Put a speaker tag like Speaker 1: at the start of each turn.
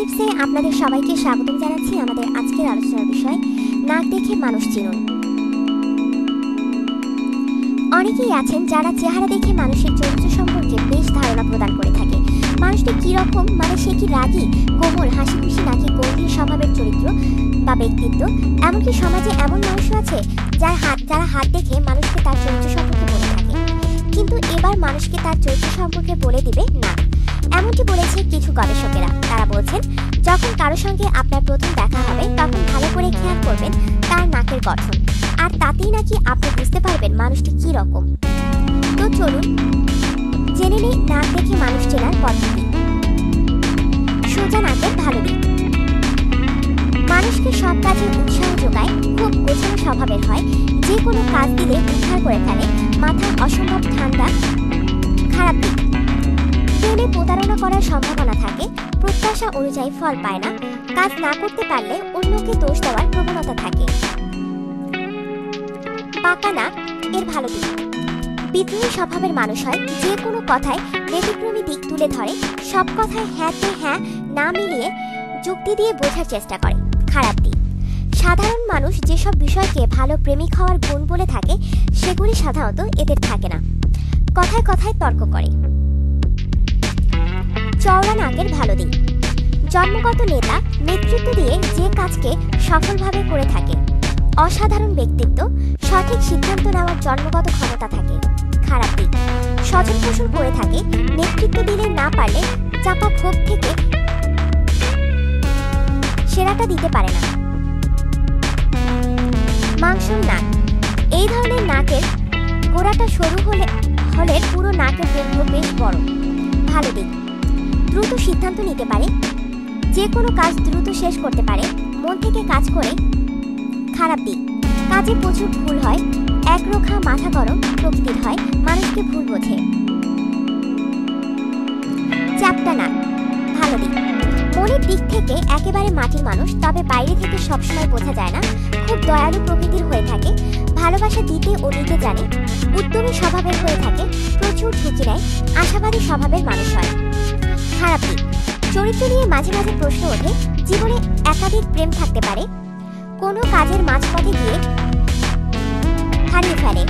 Speaker 1: টিপসে আপনাদের সবাইকে স্বাগতম জানাচ্ছি। আমাদের আজকের আলোচনার বিষয় নাক দেখে মানুষ চিনুন। অনেকেই আছেন যারা চেহারা দেখে মানুষের চরিত্র সম্পর্কে বেশ ধারণা প্রদান করে থাকে। মানুষটি কীরকম, মানে সে কি রাগী, কোমল, হাসি খুশি নাকি গম্ভীর স্বভাবের চরিত্র বা ব্যক্তিত্ব। এমনকি সমাজে এমন মানুষও আছে যারা হাত দেখে মানুষকে তার চরিত্র সম্পর্কে বলে থাকে, কিন্তু এবার মানুষকে তার চরিত্র সম্পর্কে বলে দিবে না। এমনটি বলেছে কিছু গবেষকেরা। তারা বলছেন, যখন কারোর সঙ্গে আপনার প্রথম দেখা হবে তখন ভালো করে খেয়াল করবেন তার নাকের গঠন, আর তাতেই নাকি আপনি বুঝতে পারবেন মানুষটি কী রকম। তো চলুন জেনে নিই নাক দেখে মানুষ চেনার পদ্ধতি। সোজা নাকের ভালো দিক। মানুষকে সব কাজে উৎসাহ যোগায়, খুব গোছানো স্বভাবের হয়, যে কোনো কাজ দিলে উদ্ধার করে ফেলে, মাথা অসম্ভব ঠান্ডা। খারাপ দিক, প্রেমে প্রতারণা করার সম্ভাবনা থাকে, প্রত্যাশা অনুযায়ী ফল পায় না, কাজ না করতে পারলে অন্যকে দোষ দেওয়ার প্রবণতা থাকে। পাকা নাক এর ভালো দিক। বিদ্রোহী স্বভাবের মানুষ হয়, যে কোনো কথায় ব্যতিক্রমী দিক তুলে ধরে, সব কথায় হ্যাঁতে হ্যাঁ না মিলিয়ে যুক্তি দিয়ে বোঝার চেষ্টা করে। খারাপ দিক, সাধারণ মানুষ যেসব বিষয়কে ভালো প্রেমিক হওয়ার গুণ বলে থাকে সেগুলি সাধারণত এদের থাকে না, কথায় কথায় তর্ক করে। চওড়া নাকের ভালো দিক। জন্মগত নেতা, নেতৃত্ব দিয়ে যে কাজকে সফলভাবে করে থাকে, অসাধারণ ব্যক্তিত্ব, সঠিক সিদ্ধান্ত নেওয়ার জন্মগত ক্ষমতা থাকে। খারাপ দিক, স্বজন পোষণ করে থাকে, নেতৃত্ব দিলে না পারলে চাপা ক্ষোভ থেকে সেরাটা দিতে পারে না। মাংসল নাক। এই ধরনের নাকের গোড়াটা সরু হলে পুরো নাকের দৈর্ঘ্য বেশ বড়। ভালো দিক, দ্রুত সিদ্ধান্ত নিতে পারে, যে কোনো কাজ দ্রুত শেষ করতে পারে, মন থেকে কাজ করে। খারাপ দিক, কাজে প্রচুর ভুল হয়, একরোখা মাথা গরম প্রকৃতির হয়, মানুষকে ভুল বোঝে। চ্যাপ্টা নাক। ভালো দিক, মনের দিক থেকে একেবারে মাটির মানুষ, তবে বাইরে থেকে সবসময় বোঝা যায় না, খুব দয়ালু প্রকৃতির হয়ে থাকে, ভালোবাসা দিতে ও নিতে জানে, উদ্যমী স্বভাবের হয়ে থাকে, প্রচুর ঝুঁকি নেয়, আশাবাদী স্বভাবের মানুষ হয়। খারাপ দিক, চরিত্র নিয়ে মাঝে মাঝে প্রশ্ন ওঠে, জীবনে একাধিক প্রেম থাকতে পারে, কোনো কাজের মাঝপথে গিয়ে হারিয়ে ফেলে।